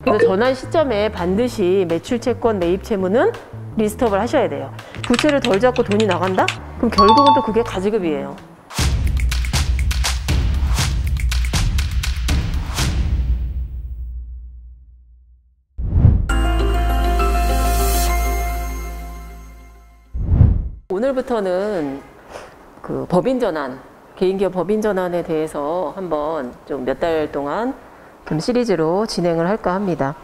그래서 전환 시점에 반드시 매출 채권 매입 채무는 리스트업을 하셔야 돼요. 부채를 덜 잡고 돈이 나간다? 그럼 결국은 또 그게 가지급이에요. 오늘부터는 그 법인 전환, 개인기업 법인 전환에 대해서 한번 좀 몇 달 동안 좀 시리즈로 진행을 할까 합니다.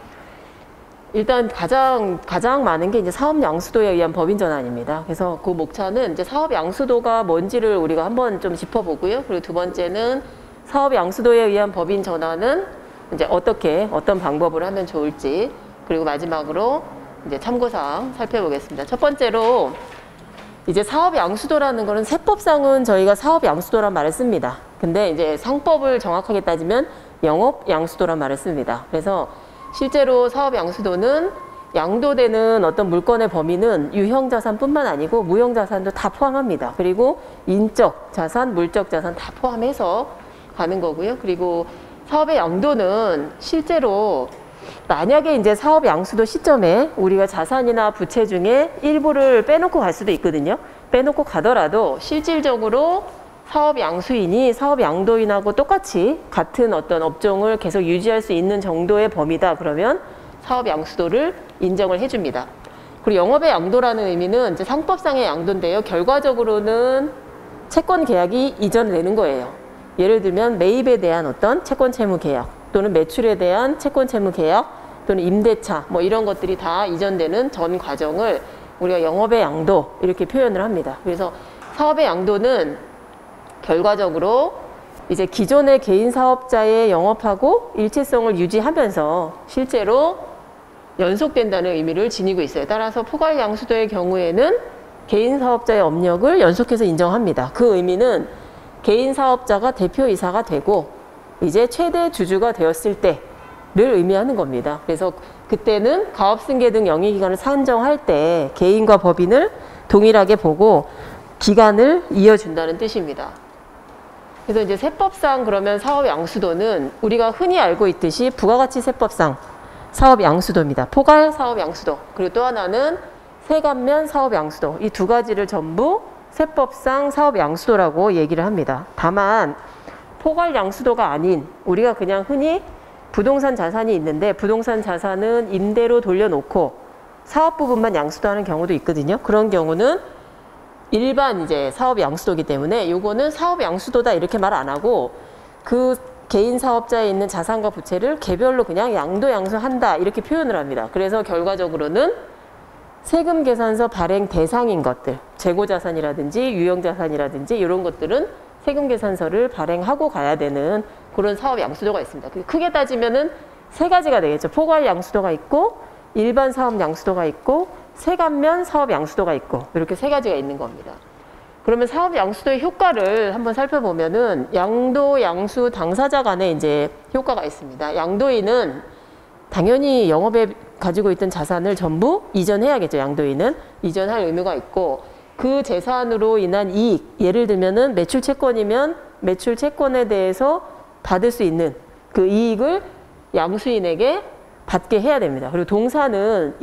일단 가장 많은 게 이제 사업 양수도에 의한 법인 전환입니다. 그래서 그 목차는 이제 사업 양수도가 뭔지를 우리가 한번 좀 짚어보고요. 그리고 두 번째는 사업 양수도에 의한 법인 전환은 이제 어떤 방법을 하면 좋을지, 그리고 마지막으로 이제 참고사항 살펴보겠습니다. 첫 번째로 이제 사업 양수도라는 거는 세법상은 저희가 사업 양수도란 말을 씁니다. 근데 이제 상법을 정확하게 따지면 영업 양수도란 말을 씁니다. 그래서 실제로 사업 양수도는 양도되는 어떤 물건의 범위는 유형 자산뿐만 아니고 무형 자산도 다 포함합니다. 그리고 인적 자산, 물적 자산 다 포함해서 가는 거고요. 그리고 사업의 양도는 실제로 만약에 이제 사업 양수도 시점에 우리가 자산이나 부채 중에 일부를 빼놓고 갈 수도 있거든요. 빼놓고 가더라도 실질적으로 사업 양수인이 사업 양도인하고 똑같이 같은 어떤 업종을 계속 유지할 수 있는 정도의 범위다. 그러면 사업 양수도를 인정을 해줍니다. 그리고 영업의 양도라는 의미는 이제 상법상의 양도인데요. 결과적으로는 채권 계약이 이전되는 거예요. 예를 들면 매입에 대한 어떤 채권 채무 계약, 또는 매출에 대한 채권 채무 계약, 또는 임대차 뭐 이런 것들이 다 이전되는 전 과정을 우리가 영업의 양도 이렇게 표현을 합니다. 그래서 사업의 양도는 결과적으로 이제 기존의 개인 사업자의 영업하고 일체성을 유지하면서 실제로 연속된다는 의미를 지니고 있어요. 따라서 포괄 양수도의 경우에는 개인 사업자의 업력을 연속해서 인정합니다. 그 의미는 개인 사업자가 대표이사가 되고 이제 최대 주주가 되었을 때를 의미하는 겁니다. 그래서 그때는 가업승계 등 영위기간을 산정할 때 개인과 법인을 동일하게 보고 기간을 이어준다는 뜻입니다. 그래서 이제 세법상 그러면 사업 양수도는 우리가 흔히 알고 있듯이 부가가치세법상 사업 양수도입니다. 포괄 사업 양수도, 그리고 또 하나는 세간면 사업 양수도, 이 두 가지를 전부 세법상 사업 양수도라고 얘기를 합니다. 다만 포괄 양수도가 아닌 우리가 그냥 흔히 부동산 자산이 있는데 부동산 자산은 임대로 돌려놓고 사업 부분만 양수도하는 경우도 있거든요. 그런 경우는 일반 이제 사업 양수도이기 때문에 요거는 사업 양수도다 이렇게 말 안 하고 그 개인 사업자에 있는 자산과 부채를 개별로 그냥 양도 양수한다 이렇게 표현을 합니다. 그래서 결과적으로는 세금 계산서 발행 대상인 것들, 재고자산이라든지 유형자산이라든지 이런 것들은 세금 계산서를 발행하고 가야 되는 그런 사업 양수도가 있습니다. 크게 따지면은 세 가지가 되겠죠. 포괄 양수도가 있고 일반 사업 양수도가 있고 세간면 사업 양수도가 있고 이렇게 세 가지가 있는 겁니다. 그러면 사업 양수도의 효과를 한번 살펴보면은 양도, 양수, 당사자 간에 이제 효과가 있습니다. 양도인은 당연히 영업에 가지고 있던 자산을 전부 이전해야겠죠. 양도인은 이전할 의무가 있고 그 재산으로 인한 이익, 예를 들면은 매출 채권이면 매출 채권에 대해서 받을 수 있는 그 이익을 양수인에게 받게 해야 됩니다. 그리고 동사는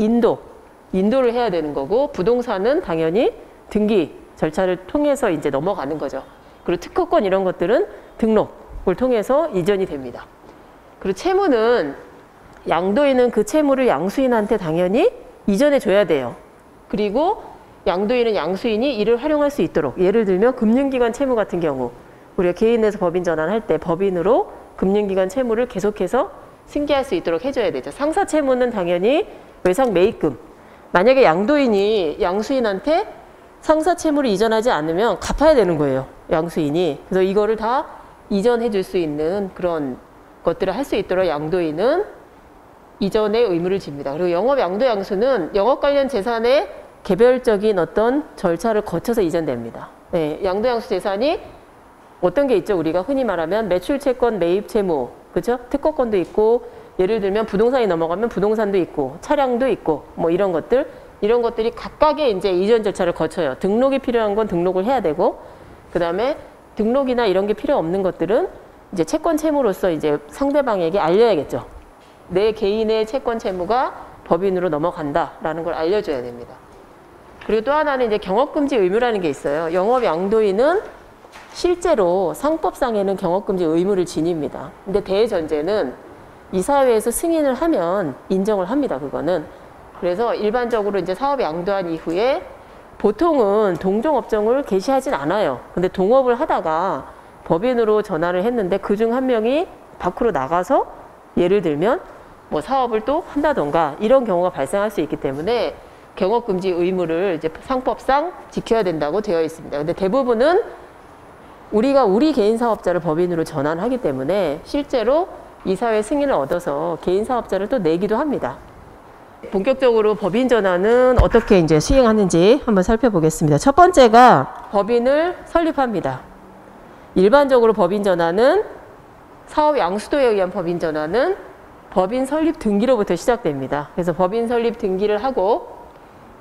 인도를 해야 되는 거고 부동산은 당연히 등기 절차를 통해서 이제 넘어가는 거죠. 그리고 특허권 이런 것들은 등록을 통해서 이전이 됩니다. 그리고 채무는 양도인은 그 채무를 양수인한테 당연히 이전해 줘야 돼요. 그리고 양도인은 양수인이 이를 활용할 수 있도록, 예를 들면 금융기관 채무 같은 경우 우리가 개인에서 법인 전환할 때 법인으로 금융기관 채무를 계속해서 승계할 수 있도록 해줘야 되죠. 상사 채무는 당연히 외상 매입금, 만약에 양도인이 양수인한테 상사 채무를 이전하지 않으면 갚아야 되는 거예요. 양수인이. 그래서 이거를 다 이전해 줄 수 있는 그런 것들을 할 수 있도록 양도인은 이전의 의무를 집니다. 그리고 영업 양도 양수는 영업 관련 재산의 개별적인 어떤 절차를 거쳐서 이전됩니다. 네, 양도 양수 재산이 어떤 게 있죠? 우리가 흔히 말하면 매출 채권, 매입 채무, 그렇죠? 특허권도 있고, 예를 들면 부동산이 넘어가면 부동산도 있고, 차량도 있고, 뭐 이런 것들이 각각의 이제 이전 절차를 거쳐요. 등록이 필요한 건 등록을 해야 되고, 그 다음에 등록이나 이런 게 필요 없는 것들은 이제 채권 채무로서 이제 상대방에게 알려야겠죠. 내 개인의 채권 채무가 법인으로 넘어간다라는 걸 알려줘야 됩니다. 그리고 또 하나는 이제 경업금지 의무라는 게 있어요. 영업 양도인은 실제로 상법상에는 경업금지 의무를 지닙니다. 근데 대전제는 이사회에서 승인을 하면 인정을 합니다. 그거는. 그래서 일반적으로 이제 사업 양도한 이후에 보통은 동종업종을 개시하진 않아요. 근데 동업을 하다가 법인으로 전환을 했는데 그중 한 명이 밖으로 나가서 예를 들면 뭐 사업을 또 한다던가 이런 경우가 발생할 수 있기 때문에 경업금지 의무를 이제 상법상 지켜야 된다고 되어 있습니다. 근데 대부분은 우리가 우리 개인 사업자를 법인으로 전환하기 때문에 실제로 이사회 승인을 얻어서 개인 사업자를 또 내기도 합니다. 본격적으로 법인 전환은 어떻게 이제 시행하는지 한번 살펴보겠습니다. 첫 번째가 법인을 설립합니다. 일반적으로 법인 전환은 사업 양수도에 의한 법인 전환은 법인 설립 등기로부터 시작됩니다. 그래서 법인 설립 등기를 하고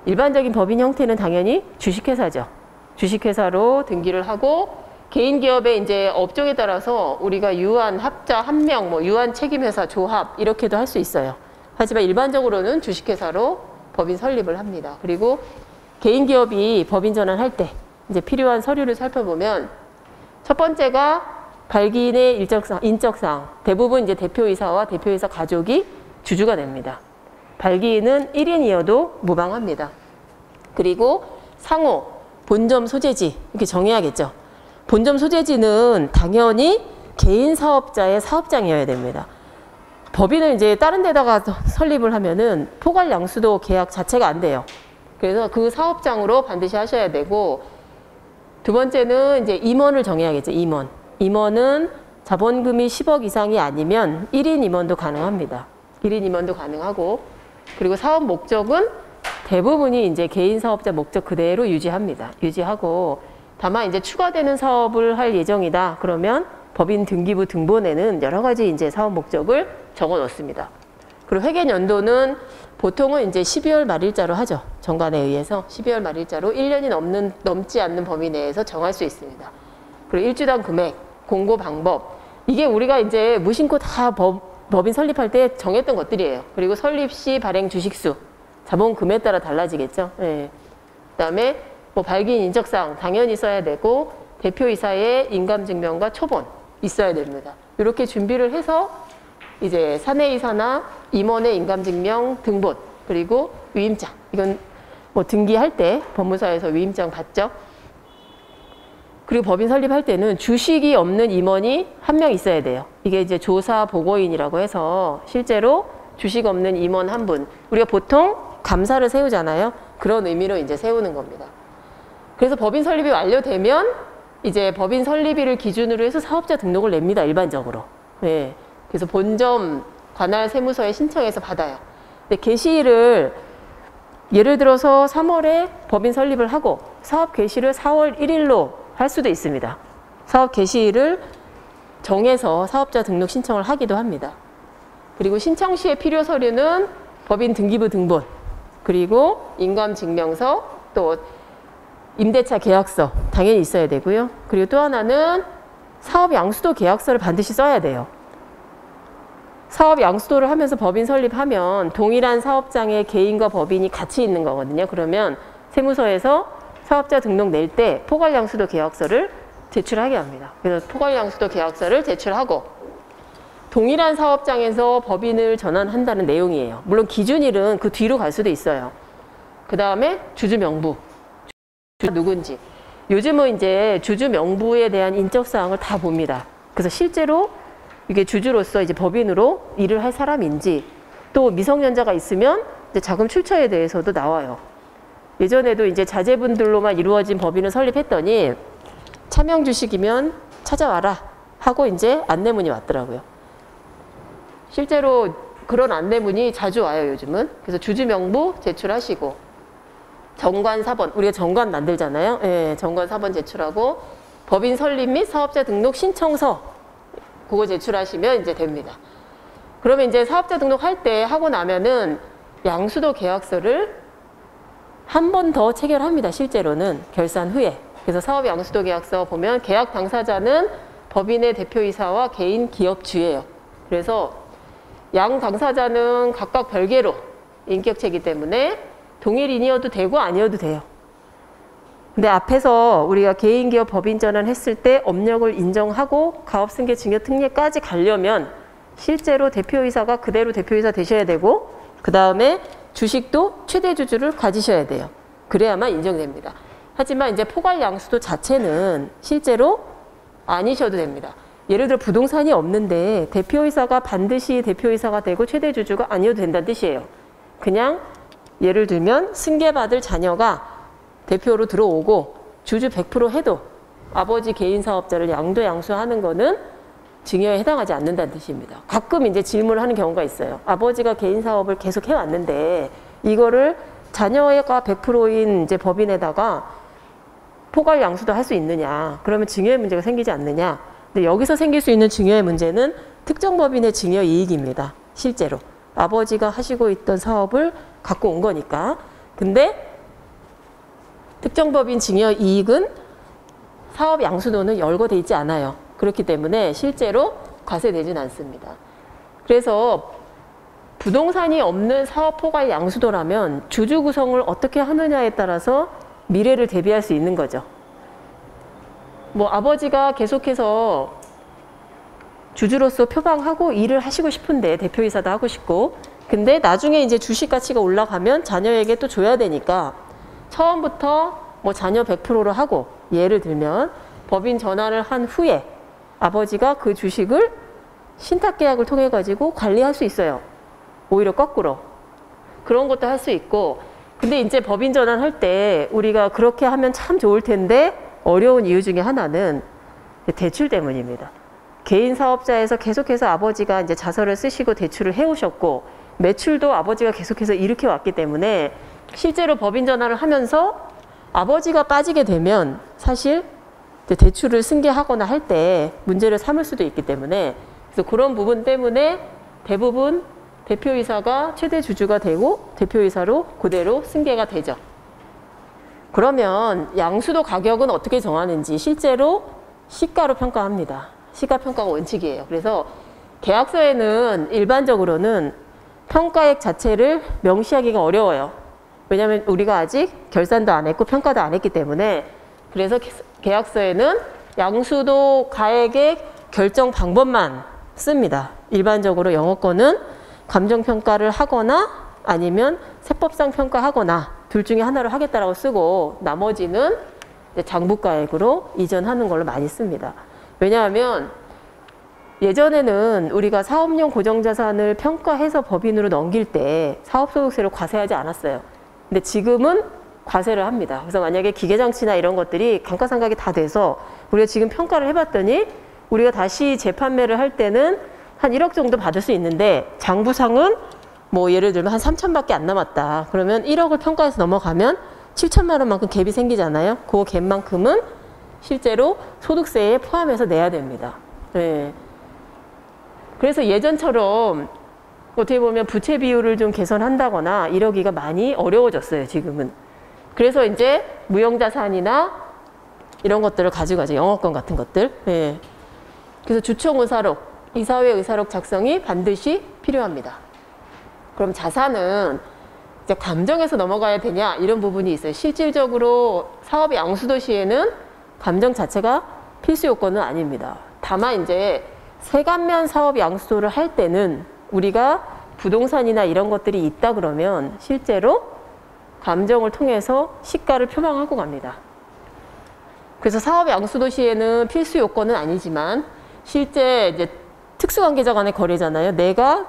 일반적인 법인 형태는 당연히 주식회사죠. 주식회사로 등기를 하고 개인 기업의 이제 업종에 따라서 우리가 유한, 합자, 한명, 뭐 유한 책임회사, 조합 이렇게도 할 수 있어요. 하지만 일반적으로는 주식회사로 법인 설립을 합니다. 그리고 개인 기업이 법인 전환할 때 이제 필요한 서류를 살펴보면 첫 번째가 발기인의 인적사항. 대부분 이제 대표이사와 대표이사 가족이 주주가 됩니다. 발기인은 1인이어도 무방합니다. 그리고 상호, 본점 소재지 이렇게 정해야겠죠. 본점 소재지는 당연히 개인 사업자의 사업장이어야 됩니다. 법인을 이제 다른 데다가 설립을 하면은 포괄 양수도 계약 자체가 안 돼요. 그래서 그 사업장으로 반드시 하셔야 되고 두 번째는 이제 임원을 정해야겠죠. 임원. 임원은 자본금이 10억 이상이 아니면 1인 임원도 가능합니다. 1인 임원도 가능하고 그리고 사업 목적은 대부분이 이제 개인 사업자 목적 그대로 유지합니다. 유지하고 다만 이제 추가되는 사업을 할 예정이다. 그러면 법인 등기부 등본에는 여러 가지 이제 사업 목적을 적어 놓습니다. 그리고 회계 연도는 보통은 이제 12월 말일자로 하죠. 정관에 의해서 12월 말일자로 1년이 넘지 않는 범위 내에서 정할 수 있습니다. 그리고 일주당 금액, 공고 방법 이게 우리가 이제 무심코 다 법인 설립할 때 정했던 것들이에요. 그리고 설립 시 발행 주식수, 자본금에 따라 달라지겠죠. 네. 그다음에 뭐 발기인 인적사항 당연히 써야 되고 대표이사의 인감증명과 초본 있어야 됩니다. 이렇게 준비를 해서 이제 사내이사나 임원의 인감증명 등본 그리고 위임장 이건 뭐 등기할 때 법무사에서 위임장 받죠. 그리고 법인 설립할 때는 주식이 없는 임원이 한 명 있어야 돼요. 이게 이제 조사 보고인이라고 해서 실제로 주식 없는 임원 한 분. 우리가 보통 감사를 세우잖아요. 그런 의미로 이제 세우는 겁니다. 그래서 법인 설립이 완료되면 이제 법인 설립일을 기준으로 해서 사업자 등록을 냅니다. 일반적으로. 네. 그래서 본점 관할 세무서에 신청해서 받아요. 근데 개시일을 예를 들어서 3월에 법인 설립을 하고 사업 개시를 4월 1일로 할 수도 있습니다. 사업 개시일을 정해서 사업자 등록 신청을 하기도 합니다. 그리고 신청 시에 필요 서류는 법인 등기부 등본, 그리고 인감증명서, 또 임대차 계약서 당연히 있어야 되고요. 그리고 또 하나는 사업 양수도 계약서를 반드시 써야 돼요. 사업 양수도를 하면서 법인 설립하면 동일한 사업장에 개인과 법인이 같이 있는 거거든요. 그러면 세무서에서 사업자 등록 낼 때 포괄양수도 계약서를 제출하게 합니다. 그래서 포괄양수도 계약서를 제출하고 동일한 사업장에서 법인을 전환한다는 내용이에요. 물론 기준일은 그 뒤로 갈 수도 있어요. 그 다음에 주주 명부, 주주가 누군지. 요즘은 이제 주주 명부에 대한 인적사항을 다 봅니다. 그래서 실제로 이게 주주로서 이제 법인으로 일을 할 사람인지 또 미성년자가 있으면 이제 자금 출처에 대해서도 나와요. 예전에도 이제 자제분들로만 이루어진 법인을 설립했더니 차명 주식이면 찾아와라 하고 이제 안내문이 왔더라고요. 실제로 그런 안내문이 자주 와요, 요즘은. 그래서 주주 명부 제출하시고 정관 4번, 우리가 정관 만들잖아요. 예, 정관 4번 제출하고 법인 설립 및 사업자 등록 신청서 그거 제출하시면 이제 됩니다. 그러면 이제 사업자 등록할 때 하고 나면은 양수도 계약서를 한 번 더 체결합니다. 실제로는 결산 후에. 그래서 사업 양수도 계약서 보면 계약 당사자는 법인의 대표이사와 개인 기업주예요. 그래서 양 당사자는 각각 별개로 인격체이기 때문에 동일인이어도 되고 아니어도 돼요. 근데 앞에서 우리가 개인기업 법인전환 했을 때 업력을 인정하고 가업승계 증여특례까지 가려면 실제로 대표이사가 그대로 대표이사 되셔야 되고 그 다음에 주식도 최대 주주를 가지셔야 돼요. 그래야만 인정됩니다. 하지만 이제 포괄 양수도 자체는 실제로 아니셔도 됩니다. 예를 들어 부동산이 없는데 대표이사가 반드시 대표이사가 되고 최대 주주가 아니어도 된다는 뜻이에요. 그냥 예를 들면 승계받을 자녀가 대표로 들어오고 주주 100% 해도 아버지 개인 사업자를 양도 양수하는 거는 증여에 해당하지 않는다는 뜻입니다. 가끔 이제 질문을 하는 경우가 있어요. 아버지가 개인 사업을 계속 해왔는데 이거를 자녀가 100%인 이제 법인에다가 포괄 양수도 할 수 있느냐? 그러면 증여의 문제가 생기지 않느냐? 근데 여기서 생길 수 있는 증여의 문제는 특정 법인의 증여 이익입니다. 실제로 아버지가 하시고 있던 사업을 갖고 온 거니까. 근데 특정 법인 증여 이익은 사업 양수도는 열거돼 있지 않아요. 그렇기 때문에 실제로 과세되진 않습니다. 그래서 부동산이 없는 사업 포괄 양수도라면 주주 구성을 어떻게 하느냐에 따라서 미래를 대비할 수 있는 거죠. 뭐 아버지가 계속해서 주주로서 표방하고 일을 하시고 싶은데 대표이사도 하고 싶고 근데 나중에 이제 주식 가치가 올라가면 자녀에게 또 줘야 되니까 처음부터 뭐 자녀 100%로 하고 예를 들면 법인 전환을 한 후에 아버지가 그 주식을 신탁계약을 통해 가지고 관리할 수 있어요. 오히려 거꾸로. 그런 것도 할 수 있고 근데 이제 법인 전환할 때 우리가 그렇게 하면 참 좋을 텐데 어려운 이유 중에 하나는 대출 때문입니다. 개인 사업자에서 계속해서 아버지가 이제 자서를 쓰시고 대출을 해오셨고 매출도 아버지가 계속해서 일으켜 왔기 때문에 실제로 법인 전환을 하면서 아버지가 빠지게 되면 사실 대출을 승계하거나 할 때 문제를 삼을 수도 있기 때문에 그래서 그런 부분 때문에 대부분 대표이사가 최대 주주가 되고 대표이사로 그대로 승계가 되죠. 그러면 양수도 가격은 어떻게 정하는지 실제로 시가로 평가합니다. 시가평가가 원칙이에요. 그래서 계약서에는 일반적으로는 평가액 자체를 명시하기가 어려워요. 왜냐하면 우리가 아직 결산도 안 했고 평가도 안 했기 때문에 그래서 계약서에는 양수도 가액의 결정 방법만 씁니다. 일반적으로 영어권은 감정평가를 하거나 아니면 세법상 평가하거나 둘 중에 하나를 하겠다라고 쓰고 나머지는 장부가액으로 이전하는 걸로 많이 씁니다. 왜냐하면 예전에는 우리가 사업용 고정자산을 평가해서 법인으로 넘길 때 사업소득세를 과세하지 않았어요. 근데 지금은 과세를 합니다. 그래서 만약에 기계장치나 이런 것들이 감가상각이 다 돼서 우리가 지금 평가를 해봤더니 우리가 다시 재판매를 할 때는 한 1억 정도 받을 수 있는데 장부상은 뭐 예를 들면 한 3천밖에 안 남았다. 그러면 1억을 평가해서 넘어가면 7천만 원만큼 갭이 생기잖아요. 그 갭만큼은 실제로 소득세에 포함해서 내야 됩니다. 네. 그래서 예전처럼 어떻게 보면 부채 비율을 좀 개선한다거나 이러기가 많이 어려워졌어요, 지금은. 그래서 이제 무형자산이나 이런 것들을 가지고 가죠. 영어권 같은 것들. 네. 그래서 주총의사록, 이사회 의사록 작성이 반드시 필요합니다. 그럼 자산은 이제 감정에서 넘어가야 되냐 이런 부분이 있어요. 실질적으로 사업 양수도 시에는 감정 자체가 필수 요건은 아닙니다. 다만 이제 세간면 사업 양수도를 할 때는 우리가 부동산이나 이런 것들이 있다 그러면 실제로 감정을 통해서 시가를 표방하고 갑니다. 그래서 사업 양수도 시에는 필수 요건은 아니지만 실제 이제 특수관계자 간의 거래잖아요. 내가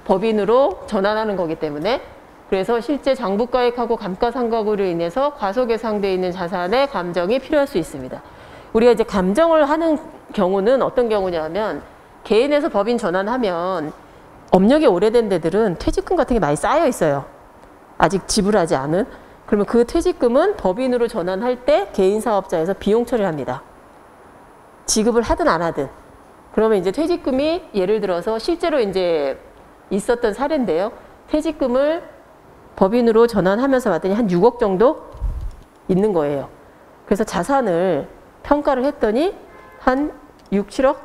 법인으로 전환하는 거기 때문에 그래서 실제 장부가액하고 감가상각으로 인해서 과소계상되어 있는 자산의 감정이 필요할 수 있습니다. 우리가 이제 감정을 하는 경우는 어떤 경우냐면 개인에서 법인 전환하면 업력이 오래된 데들은 퇴직금 같은 게 많이 쌓여 있어요. 아직 지불하지 않은. 그러면 그 퇴직금은 법인으로 전환할 때 개인 사업자에서 비용 처리를 합니다. 지급을 하든 안 하든. 그러면 이제 퇴직금이 예를 들어서 실제로 이제 있었던 사례인데요. 퇴직금을 법인으로 전환하면서 봤더니 한 6억 정도 있는 거예요. 그래서 자산을 평가를 했더니 한 6, 7억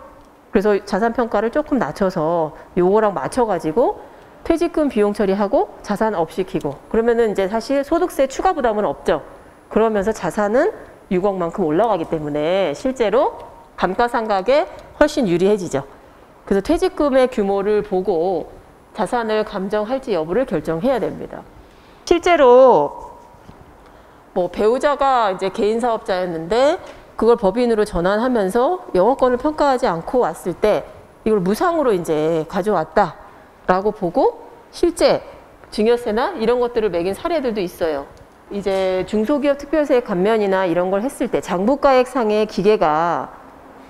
그래서 자산평가를 조금 낮춰서 요거랑 맞춰가지고 퇴직금 비용 처리하고 자산 업시키고 그러면은 이제 사실 소득세 추가 부담은 없죠. 그러면서 자산은 6억만큼 올라가기 때문에 실제로 감가상각에 훨씬 유리해지죠. 그래서 퇴직금의 규모를 보고 자산을 감정할지 여부를 결정해야 됩니다. 실제로 뭐 배우자가 이제 개인 사업자였는데 그걸 법인으로 전환하면서 영업권을 평가하지 않고 왔을 때 이걸 무상으로 이제 가져왔다라고 보고 실제 증여세나 이런 것들을 매긴 사례들도 있어요. 이제 중소기업 특별세 감면이나 이런 걸 했을 때 장부가액상의 기계가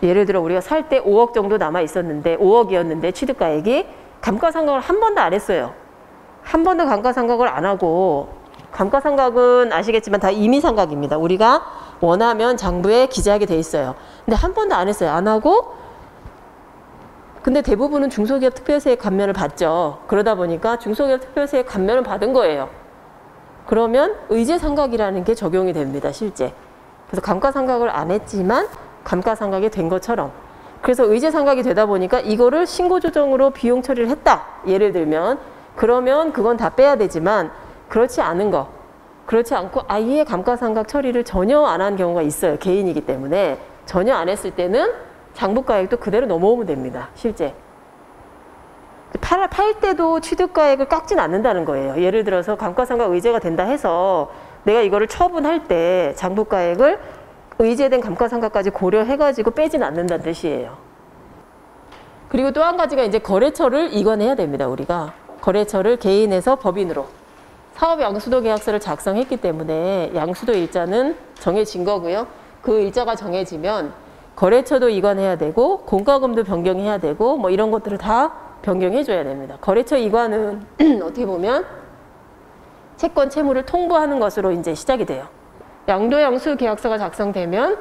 예를 들어 우리가 살 때 5억 정도 남아 있었는데 5억이었는데 취득가액이 감가상각을 한 번도 안 했어요. 한 번도 감가상각을 안 하고 감가상각은 아시겠지만 다 임의상각입니다. 우리가 원하면 장부에 기재하게 돼 있어요. 근데 한 번도 안 했어요. 안 하고 근데 대부분은 중소기업 특별세 감면을 받죠. 그러다 보니까 중소기업 특별세 감면을 받은 거예요. 그러면 의제상각이라는 게 적용이 됩니다. 실제. 그래서 감가상각을 안 했지만 감가상각이 된 것처럼. 그래서 의제상각이 되다 보니까 이거를 신고조정으로 비용 처리를 했다. 예를 들면 그러면 그건 다 빼야 되지만 그렇지 않은 거. 그렇지 않고 아예 감가상각 처리를 전혀 안 한 경우가 있어요. 개인이기 때문에. 전혀 안 했을 때는 장부가액도 그대로 넘어오면 됩니다. 실제. 팔 때도 취득가액을 깎진 않는다는 거예요. 예를 들어서 감가상각 의제가 된다 해서 내가 이거를 처분할 때 장부가액을 의제된 감가상각까지 고려해가지고 빼진 않는다는 뜻이에요. 그리고 또 한 가지가 이제 거래처를 이관해야 됩니다. 우리가. 거래처를 개인에서 법인으로. 사업 양수도 계약서를 작성했기 때문에 양수도 일자는 정해진 거고요. 그 일자가 정해지면 거래처도 이관해야 되고 공과금도 변경해야 되고 뭐 이런 것들을 다 변경해 줘야 됩니다. 거래처 이관은 어떻게 보면 채권 채무를 통보하는 것으로 이제 시작이 돼요. 양도양수 계약서가 작성되면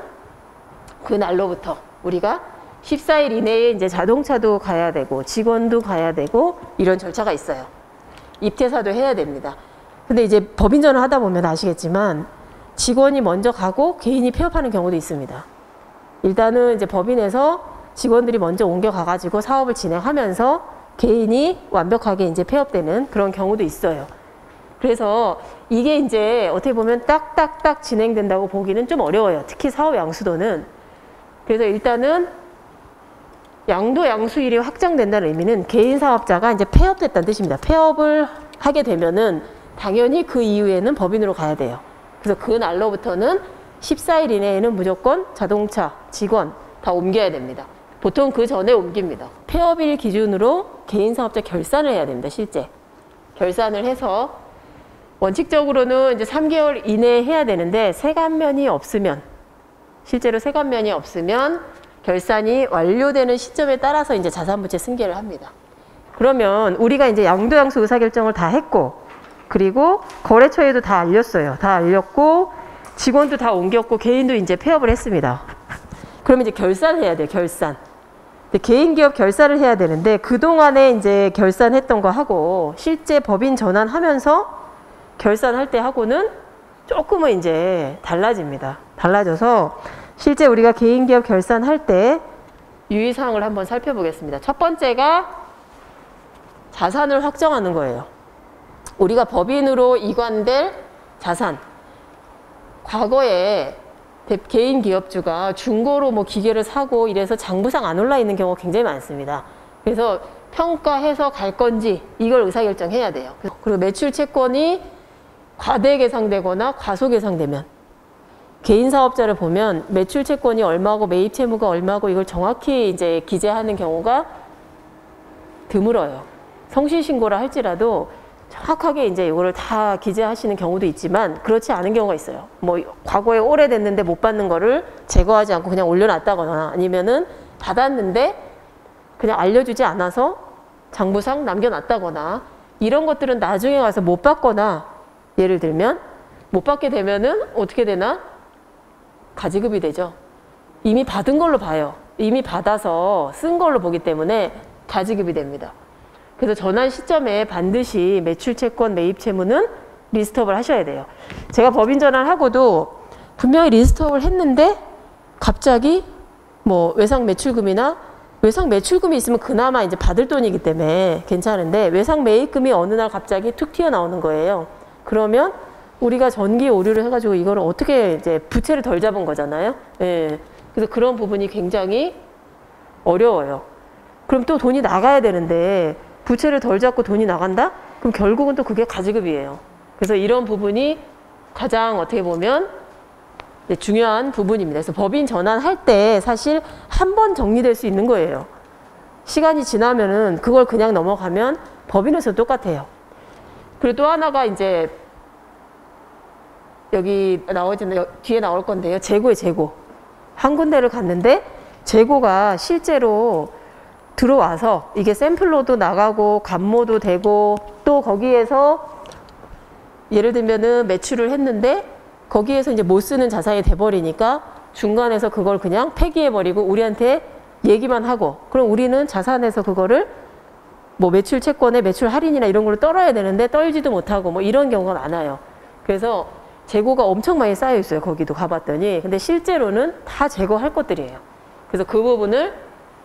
그 날로부터 우리가 14일 이내에 이제 자동차도 가야 되고 직원도 가야 되고 이런 절차가 있어요. 입퇴사도 해야 됩니다. 근데 이제 법인 전환 하다 보면 아시겠지만 직원이 먼저 가고 개인이 폐업하는 경우도 있습니다. 일단은 이제 법인에서 직원들이 먼저 옮겨가가지고 사업을 진행하면서 개인이 완벽하게 이제 폐업되는 그런 경우도 있어요. 그래서 이게 이제 어떻게 보면 딱딱딱 진행된다고 보기는 좀 어려워요. 특히 사업 양수도는. 그래서 일단은 양도 양수일이 확정된다는 의미는 개인 사업자가 이제 폐업됐다는 뜻입니다. 폐업을 하게 되면은 당연히 그 이후에는 법인으로 가야 돼요. 그래서 그 날로부터는 14일 이내에는 무조건 자동차, 직원 다 옮겨야 됩니다. 보통 그 전에 옮깁니다. 폐업일 기준으로 개인 사업자 결산을 해야 됩니다. 실제. 결산을 해서 원칙적으로는 이제 3개월 이내에 해야 되는데 세관면이 없으면 실제로 세관면이 없으면 결산이 완료되는 시점에 따라서 이제 자산부채 승계를 합니다. 그러면 우리가 이제 양도양수 의사결정을 다 했고 그리고 거래처에도 다 알렸어요. 다 알렸고 직원도 다 옮겼고 개인도 이제 폐업을 했습니다. 그러면 이제 결산해야 돼요. 결산. 개인기업 결산을 해야 되는데 그동안에 이제 결산했던 거 하고 실제 법인 전환하면서 결산할 때 하고는 조금은 이제 달라집니다. 달라져서 실제 우리가 개인기업 결산할 때 유의사항을 한번 살펴보겠습니다. 첫 번째가 자산을 확정하는 거예요. 우리가 법인으로 이관될 자산. 과거에 개인 기업주가 중고로 뭐 기계를 사고 이래서 장부상 안 올라 있는 경우가 굉장히 많습니다. 그래서 평가해서 갈 건지 이걸 의사결정해야 돼요. 그리고 매출 채권이 과대 계상되거나 과소 계상되면 개인 사업자를 보면 매출 채권이 얼마고 매입 채무가 얼마고 이걸 정확히 이제 기재하는 경우가 드물어요. 성실신고라 할지라도 정확하게 이제 이거를 다 기재하시는 경우도 있지만 그렇지 않은 경우가 있어요. 뭐 과거에 오래됐는데 못 받는 거를 제거하지 않고 그냥 올려놨다거나 아니면은 받았는데 그냥 알려주지 않아서 장부상 남겨놨다거나 이런 것들은 나중에 가서 못 받거나 예를 들면 못 받게 되면은 어떻게 되나? 가지급이 되죠. 이미 받은 걸로 봐요. 이미 받아서 쓴 걸로 보기 때문에 가지급이 됩니다. 그래서 전환 시점에 반드시 매출채권, 매입채무는 리스트업을 하셔야 돼요. 제가 법인 전환하고도 분명히 리스트업을 했는데 갑자기 뭐 외상 매출금이나 외상 매출금이 있으면 그나마 이제 받을 돈이기 때문에 괜찮은데 외상 매입금이 어느 날 갑자기 툭 튀어나오는 거예요. 그러면 우리가 전기 오류를 해가지고 이거를 어떻게 이제 부채를 덜 잡은 거잖아요. 예. 그래서 그런 부분이 굉장히 어려워요. 그럼 또 돈이 나가야 되는데 부채를 덜 잡고 돈이 나간다? 그럼 결국은 또 그게 가지급이에요. 그래서 이런 부분이 가장 어떻게 보면 중요한 부분입니다. 그래서 법인 전환할 때 사실 한 번 정리될 수 있는 거예요. 시간이 지나면은 그걸 그냥 넘어가면 법인에서도 똑같아요. 그리고 또 하나가 이제 여기 나오잖아요. 뒤에 나올 건데요. 재고의 재고. 한 군데를 갔는데 재고가 실제로 들어와서 이게 샘플로도 나가고 감모도 되고 또 거기에서 예를 들면은 매출을 했는데 거기에서 이제 못 쓰는 자산이 돼버리니까 중간에서 그걸 그냥 폐기해버리고 우리한테 얘기만 하고 그럼 우리는 자산에서 그거를 뭐 매출 채권에 매출 할인이나 이런 걸로 떨어야 되는데 떨지도 못하고 뭐 이런 경우가 많아요. 그래서 재고가 엄청 많이 쌓여 있어요. 거기도 가봤더니. 근데 실제로는 다 제거할 것들이에요. 그래서 그 부분을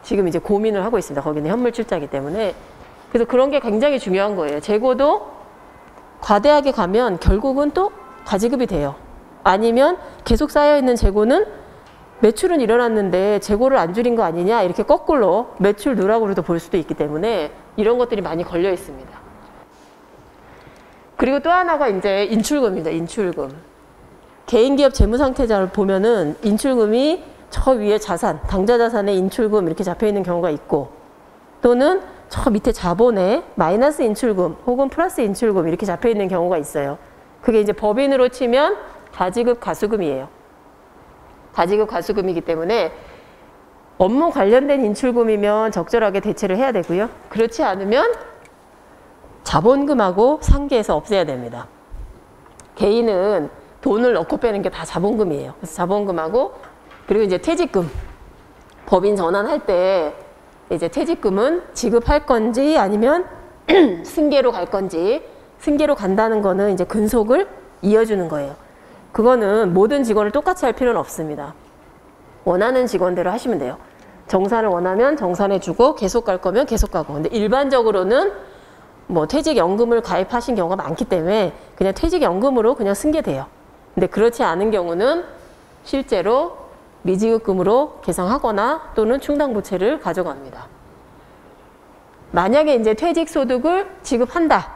지금 이제 고민을 하고 있습니다. 거기는 현물 출자이기 때문에. 그래서 그런 게 굉장히 중요한 거예요. 재고도 과대하게 가면 결국은 또 가지급이 돼요. 아니면 계속 쌓여있는 재고는 매출은 일어났는데 재고를 안 줄인 거 아니냐 이렇게 거꾸로 매출 누락으로도 볼 수도 있기 때문에 이런 것들이 많이 걸려 있습니다. 그리고 또 하나가 이제 인출금입니다. 인출금. 개인기업 재무상태자를 보면은 인출금이 저 위에 자산, 당좌 자산에 인출금 이렇게 잡혀 있는 경우가 있고 또는 저 밑에 자본에 마이너스 인출금 혹은 플러스 인출금 이렇게 잡혀 있는 경우가 있어요. 그게 이제 법인으로 치면 가지급 가수금이에요. 가지급 가수금이기 때문에 업무 관련된 인출금이면 적절하게 대체를 해야 되고요. 그렇지 않으면 자본금하고 상계해서 없애야 됩니다. 개인은 돈을 넣고 빼는 게 다 자본금이에요. 그래서 자본금하고 그리고 이제 퇴직금. 법인 전환할 때 이제 퇴직금은 지급할 건지 아니면 승계로 갈 건지 승계로 간다는 거는 이제 근속을 이어주는 거예요. 그거는 모든 직원을 똑같이 할 필요는 없습니다. 원하는 직원대로 하시면 돼요. 정산을 원하면 정산해 주고 계속 갈 거면 계속 가고. 근데 일반적으로는 뭐 퇴직연금을 가입하신 경우가 많기 때문에 그냥 퇴직연금으로 그냥 승계돼요. 근데 그렇지 않은 경우는 실제로 미지급금으로 계상하거나 또는 충당부채를 가져갑니다. 만약에 이제 퇴직소득을 지급한다.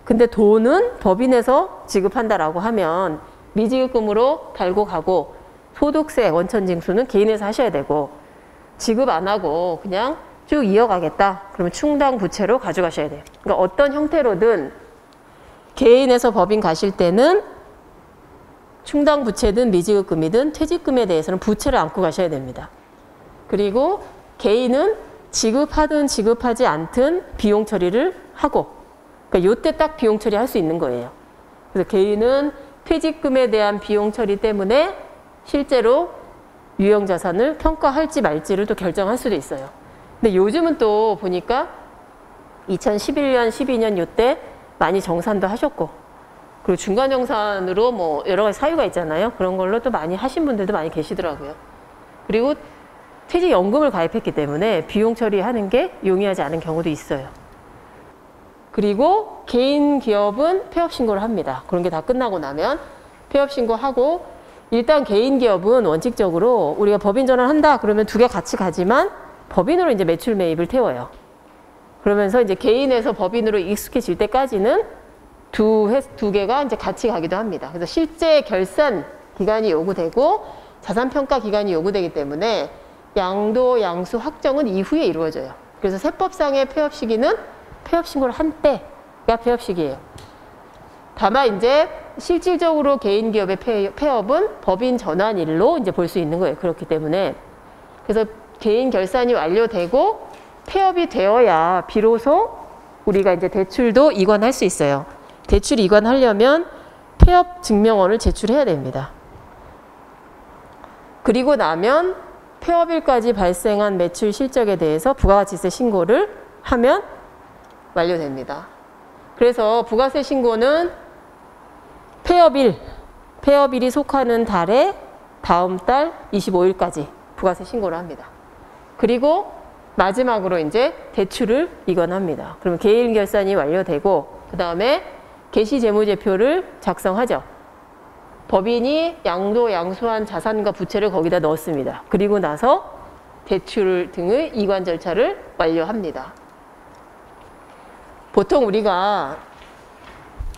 근데 돈은 법인에서 지급한다라고 하면 미지급금으로 달고 가고 소득세 원천징수는 개인에서 하셔야 되고 지급 안 하고 그냥 쭉 이어가겠다. 그러면 충당부채로 가져가셔야 돼요. 그러니까 어떤 형태로든 개인에서 법인 가실 때는 충당부채든 미지급금이든 퇴직금에 대해서는 부채를 안고 가셔야 됩니다. 그리고 개인은 지급하든 지급하지 않든 비용 처리를 하고 그러니까 요때 딱 비용 처리할 수 있는 거예요. 그래서 개인은 퇴직금에 대한 비용 처리 때문에 실제로 유형자산을 평가할지 말지를 또 결정할 수도 있어요. 근데 요즘은 또 보니까 2011년, 12년 요때 많이 정산도 하셨고 그리고 중간정산으로 뭐 여러 가지 사유가 있잖아요. 그런 걸로 또 많이 하신 분들도 많이 계시더라고요. 그리고 퇴직연금을 가입했기 때문에 비용 처리하는 게 용이하지 않은 경우도 있어요. 그리고 개인 기업은 폐업신고를 합니다. 그런 게 다 끝나고 나면 폐업신고하고 일단 개인 기업은 원칙적으로 우리가 법인 전환한다 그러면 두 개 같이 가지만 법인으로 이제 매출 매입을 태워요. 그러면서 이제 개인에서 법인으로 익숙해질 때까지는 두 개가 이제 같이 가기도 합니다. 그래서 실제 결산 기간이 요구되고 자산평가 기간이 요구되기 때문에 양도 양수 확정은 이후에 이루어져요. 그래서 세법상의 폐업 시기는 폐업 신고를 한 때가 폐업 시기예요. 다만 이제 실질적으로 개인 기업의 폐업은 법인 전환일로 이제 볼 수 있는 거예요. 그렇기 때문에 그래서 개인 결산이 완료되고 폐업이 되어야 비로소 우리가 이제 대출도 이관할 수 있어요. 대출 이관하려면 폐업 증명원을 제출해야 됩니다. 그리고 나면 폐업일까지 발생한 매출 실적에 대해서 부가가치세 신고를 하면 완료됩니다. 그래서 부가세 신고는 폐업일이 속하는 달에 다음 달 25일까지 부가세 신고를 합니다. 그리고 마지막으로 이제 대출을 이관합니다. 그러면 개인 결산이 완료되고 그 다음에 개시재무제표를 작성하죠. 법인이 양도 양수한 자산과 부채를 거기다 넣었습니다. 그리고 나서 대출 등의 이관 절차를 완료합니다. 보통 우리가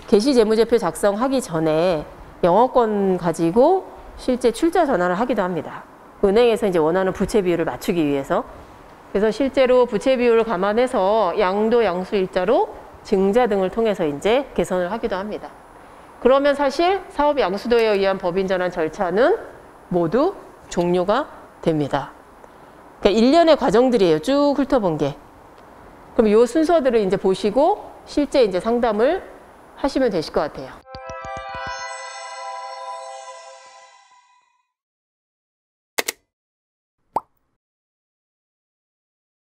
개시재무제표 작성하기 전에 영업권 가지고 실제 출자 전환을 하기도 합니다. 은행에서 이제 원하는 부채 비율을 맞추기 위해서. 그래서 실제로 부채 비율을 감안해서 양도 양수 일자로 증자 등을 통해서 이제 개선을 하기도 합니다. 그러면 사실 사업 양수도에 의한 법인 전환 절차는 모두 종료가 됩니다. 그러니까 일련의 과정들이에요. 쭉 훑어본 게. 그럼 이 순서들을 이제 보시고 실제 이제 상담을 하시면 되실 것 같아요.